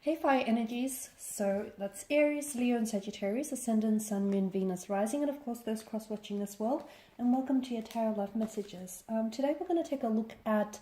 Hey fire energies, so that's Aries, Leo and Sagittarius, Ascendant, Sun, Moon, Venus, Rising, and of course those cross-watching as well. And welcome to your Tarot Love Messages. Today we're going to take a look at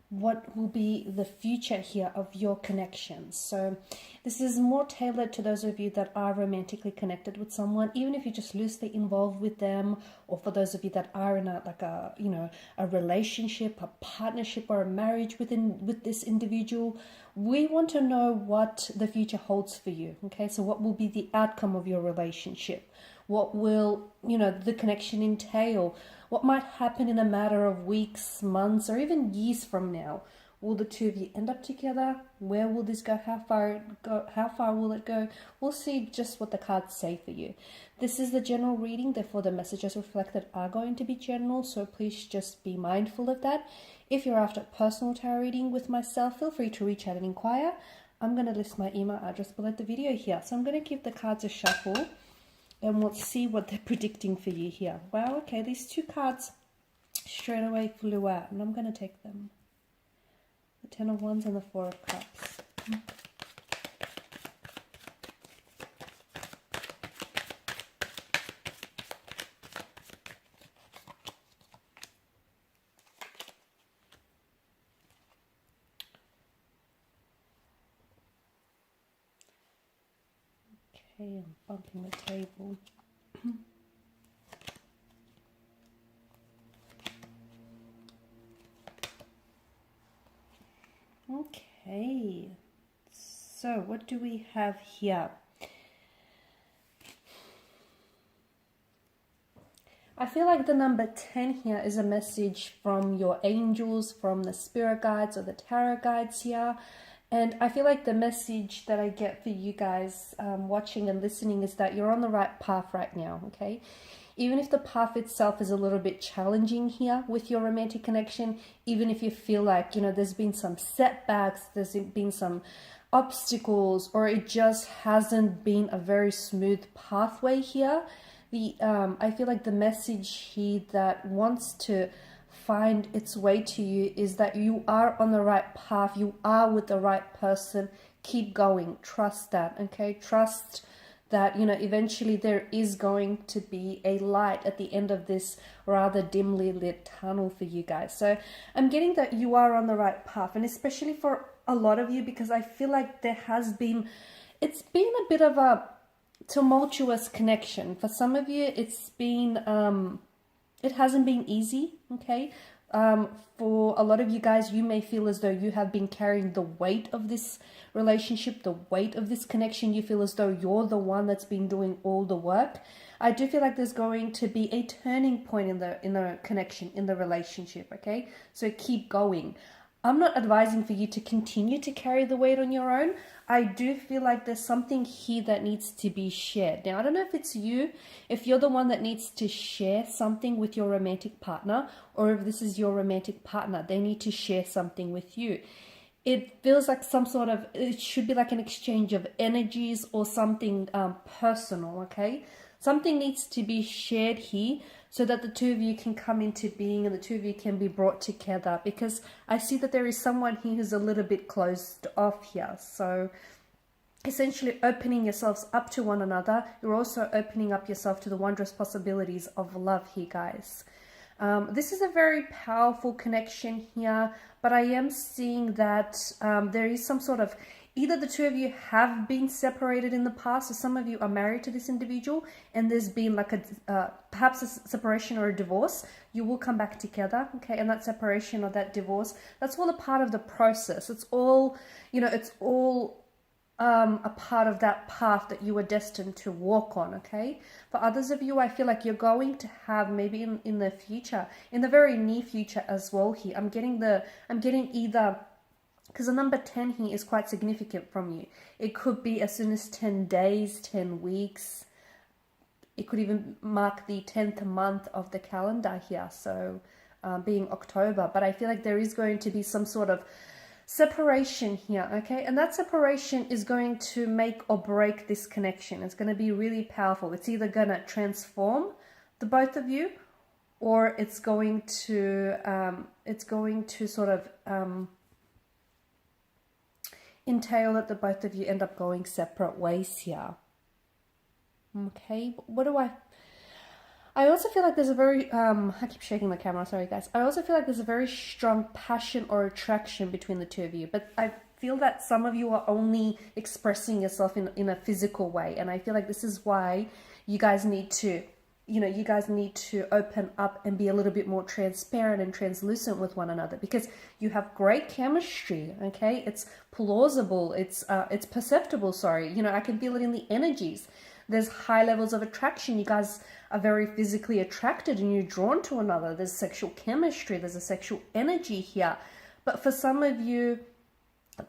what will be the future here of your connections. So this is more tailored to those of you that are romantically connected with someone, even if you're just loosely involved with them, or for those of you that are in a relationship, a partnership, or a marriage with this individual. We want to know what the future holds for you. Okay, so what will be the outcome of your relationship? What will, the connection entail? What might happen in a matter of weeks, months, or even years from now? Will the two of you end up together? Where will this go? How far will it go? We'll see just what the cards say for you. This is the general reading, therefore the messages reflected are going to be general, so please just be mindful of that. If you're after a personal tarot reading with myself, feel free to reach out and inquire. I'm going to list my email address below the video here. So I'm going to give the cards a shuffle and we'll see what they're predicting for you here. Wow, okay, these two cards straight away flew out, and I'm going to take them. The Ten of Wands and the Four of Cups. Okay, I'm bumping the table. Okay, so what do we have here? I feel like the number 10 here is a message from your angels, from the spirit guides or the tarot guides here. And I feel like the message that I get for you guys watching and listening is that you're on the right path right now, okay? Even if the path itself is a little bit challenging here with your romantic connection, even if you feel like, there's been some setbacks, there's been some obstacles, or it just hasn't been a very smooth pathway here, I feel like the message here that wants to find its way to you is that you are on the right path, you are with the right person. Keep going, trust that, okay? Trust that, eventually there is going to be a light at the end of this rather dimly lit tunnel for you guys. So I'm getting that you are on the right path, and especially for a lot of you, because I feel like it's been a bit of a tumultuous connection. For some of you, it hasn't been easy, okay? For a lot of you guys, you may feel as though you have been carrying the weight of this relationship, the weight of this connection. You feel as though you're the one that's been doing all the work. I do feel like there's going to be a turning point in the connection, in the relationship, okay? So keep going. I'm not advising for you to continue to carry the weight on your own. I do feel like there's something here that needs to be shared. Now, I don't know if it's you, if you're the one that needs to share something with your romantic partner, or if this is your romantic partner, they need to share something with you. It feels like it should be like an exchange of energies or something personal, okay? Something needs to be shared here so that the two of you can come into being and the two of you can be brought together, because I see that there is someone here who's a little bit closed off here. So essentially opening yourselves up to one another, you're also opening up yourself to the wondrous possibilities of love here, guys. This is a very powerful connection here, but I am seeing that there is some sort of, either the two of you have been separated in the past, or some of you are married to this individual and there's been like perhaps a separation or a divorce. You will come back together, okay? And that separation or that divorce, that's all a part of the process. It's all, it's all a part of that path that you were destined to walk on, okay? For others of you, I feel like you're going to have maybe in the future, in the very near future as well here. I'm getting either, because the number 10 here is quite significant from you. It could be as soon as 10 days, 10 weeks. It could even mark the 10th month of the calendar here, so being October. But I feel like there is going to be some sort of separation here, okay? And that separation is going to make or break this connection. It's going to be really powerful. It's either going to transform the both of you, or it's going to sort of entail that the both of you end up going separate ways here. Okay, what do I also feel like there's a very, I keep shaking the camera, sorry guys. I also feel like there's a very strong passion or attraction between the two of you, but I feel that some of you are only expressing yourself in a physical way, and I feel like this is why you guys need to, you guys need to open up and be a little bit more transparent and translucent with one another, because you have great chemistry, okay? It's plausible, it's perceptible, sorry. I can feel it in the energies. There's high levels of attraction. You guys are very physically attracted and you're drawn to another. There's sexual chemistry. There's a sexual energy here. But for some of you,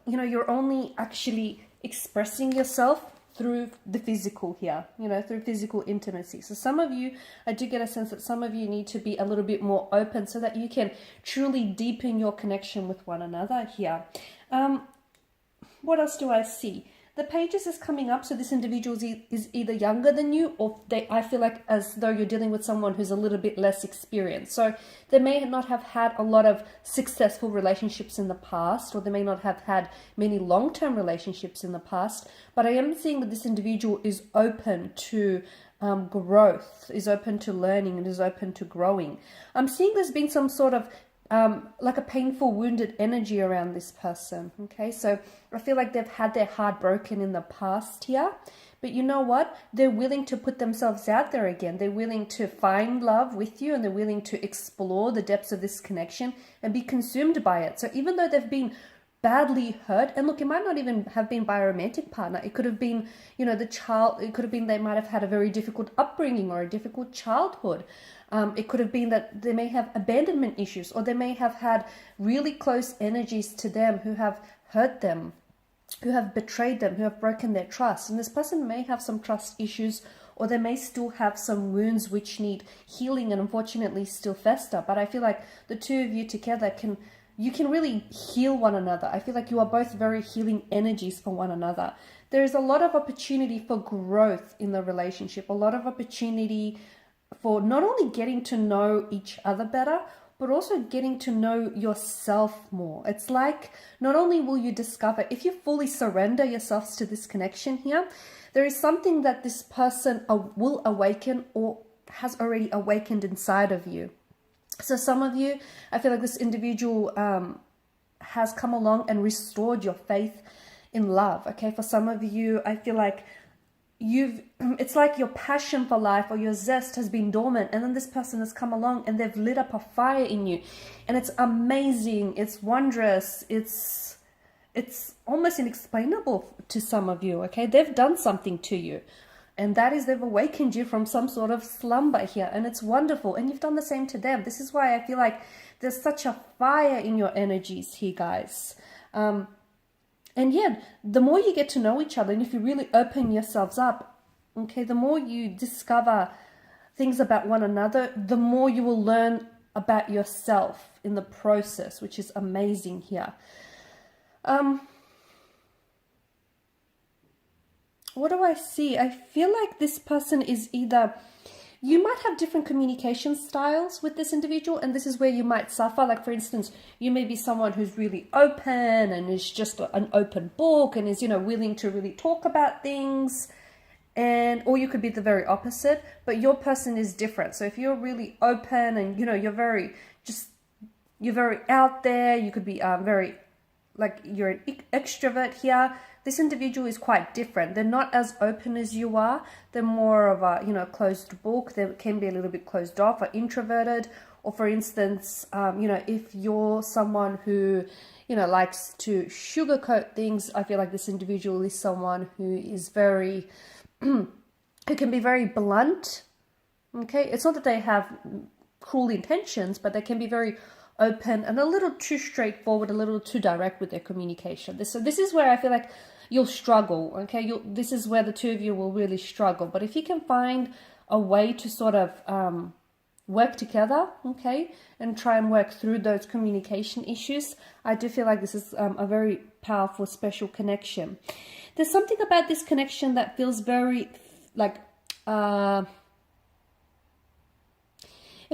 you're only actually expressing yourself through the physical here, through physical intimacy. So some of you, I do get a sense that some of you need to be a little bit more open so that you can truly deepen your connection with one another here. What else do I see? The pages is coming up, so this individual is either younger than you, or I feel like as though you're dealing with someone who's a little bit less experienced. So they may not have had a lot of successful relationships in the past, or they may not have had many long-term relationships in the past, but I am seeing that this individual is open to growth, is open to learning, and is open to growing. I'm seeing there's been some sort of like a painful, wounded energy around this person. Okay, so I feel like they've had their heart broken in the past here, but you know what? They're willing to put themselves out there again. They're willing to find love with you, and they're willing to explore the depths of this connection and be consumed by it. So even though they've been badly hurt, and look, it might not even have been by a romantic partner. It could have been, the child, it could have been they might have had a very difficult upbringing or a difficult childhood. It could have been that they may have abandonment issues, or they may have had really close energies to them who have hurt them, who have betrayed them, who have broken their trust. And this person may have some trust issues, or they may still have some wounds which need healing and unfortunately still fester. But I feel like the two of you together you can really heal one another. I feel like you are both very healing energies for one another. There is a lot of opportunity for growth in the relationship, a lot of opportunity for not only getting to know each other better, but also getting to know yourself more. It's like not only will you discover, if you fully surrender yourselves to this connection here, there is something that this person will awaken or has already awakened inside of you. So some of you, I feel like this individual has come along and restored your faith in love. Okay, for some of you, I feel like it's like your passion for life or your zest has been dormant, and then this person has come along and they've lit up a fire in you, and it's amazing, it's wondrous, it's almost inexplainable to some of you. Okay, they've done something to you, and that is they've awakened you from some sort of slumber here, and it's wonderful, and you've done the same to them. This is why I feel like there's such a fire in your energies here, guys. And yeah, the more you get to know each other, and if you really open yourselves up, okay, the more you discover things about one another, the more you will learn about yourself in the process, which is amazing here. What do I see? I feel like this person is either... You might have different communication styles with this individual, and this is where you might suffer. Like, for instance, you may be someone who's really open and is just an open book and is, willing to really talk about things. Or you could be the very opposite, but your person is different. So if you're really open and, you're very out there, you could be you're an extrovert here. This individual is quite different. They're not as open as you are. They're more of a, closed book. They can be a little bit closed off or introverted. Or for instance, if you're someone who, likes to sugarcoat things, I feel like this individual is someone who is very, who can be very blunt. Okay, it's not that they have cruel intentions, but they can be very open and a little too straightforward, a little too direct with their communication. So this is where I feel like you'll struggle, okay? This is where the two of you will really struggle. But if you can find a way to sort of work together, okay, and try and work through those communication issues, I do feel like this is a very powerful, special connection. There's something about this connection that feels very, it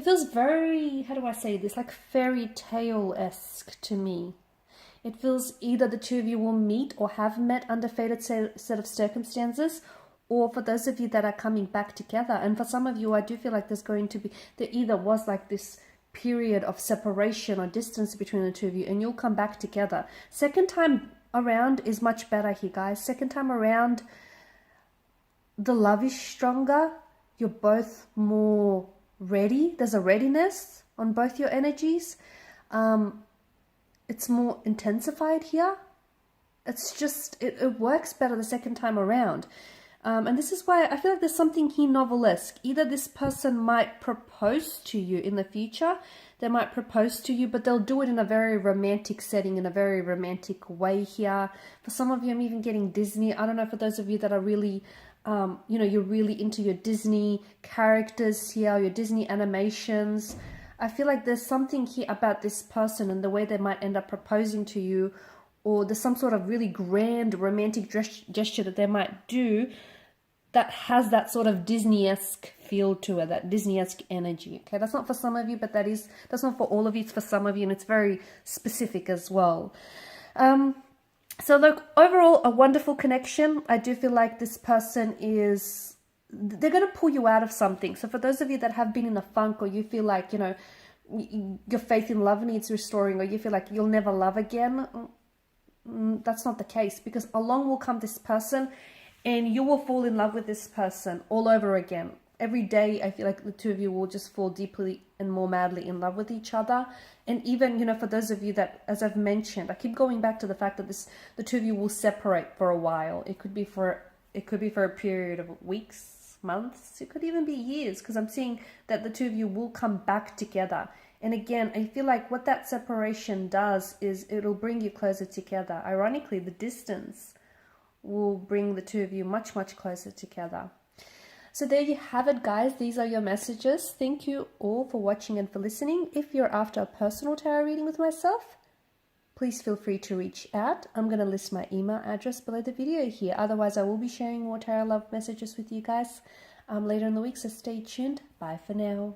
feels very, how do I say this, like fairy tale-esque to me. It feels either the two of you will meet or have met under fated set of circumstances, or for those of you that are coming back together. And for some of you, I do feel like there either was like this period of separation or distance between the two of you, and you'll come back together. Second time around is much better here, guys. Second time around, the love is stronger. You're both more ready. There's a readiness on both your energies. It's more intensified here. It's just, it works better the second time around. And this is why I feel like there's something here novelesque. Either this person might propose to you in the future. They might propose to you, but they'll do it in a very romantic setting, in a very romantic way here. For some of you, I'm even getting Disney. I don't know, for those of you that are really, you're really into your Disney characters here, your Disney animations. I feel like there's something here about this person and the way they might end up proposing to you, or there's some sort of really grand romantic gesture that they might do that has that sort of Disney-esque feel to it, that Disney-esque energy. Okay, that's not for some of you, but that's not for all of you. It's for some of you, and it's very specific as well. So look, overall, a wonderful connection. I do feel like this person they're going to pull you out of something. So for those of you that have been in a funk, or you feel like, your faith in love needs restoring, or you feel like you'll never love again, that's not the case, because along will come this person and you will fall in love with this person all over again. Every day, I feel like the two of you will just fall deeply and more madly in love with each other. And even, for those of you that, as I've mentioned, I keep going back to the fact that the two of you will separate for a while. It could be for a period of weeks, months. It could even be years, because I'm seeing that the two of you will come back together. And again, I feel like what that separation does is it'll bring you closer together. Ironically, the distance will bring the two of you much, much closer together. So there you have it, guys. These are your messages. Thank you all for watching and for listening. If you're after a personal tarot reading with myself, please feel free to reach out. I'm going to list my email address below the video here. Otherwise, I will be sharing more tarot love messages with you guys later in the week, so stay tuned. Bye for now.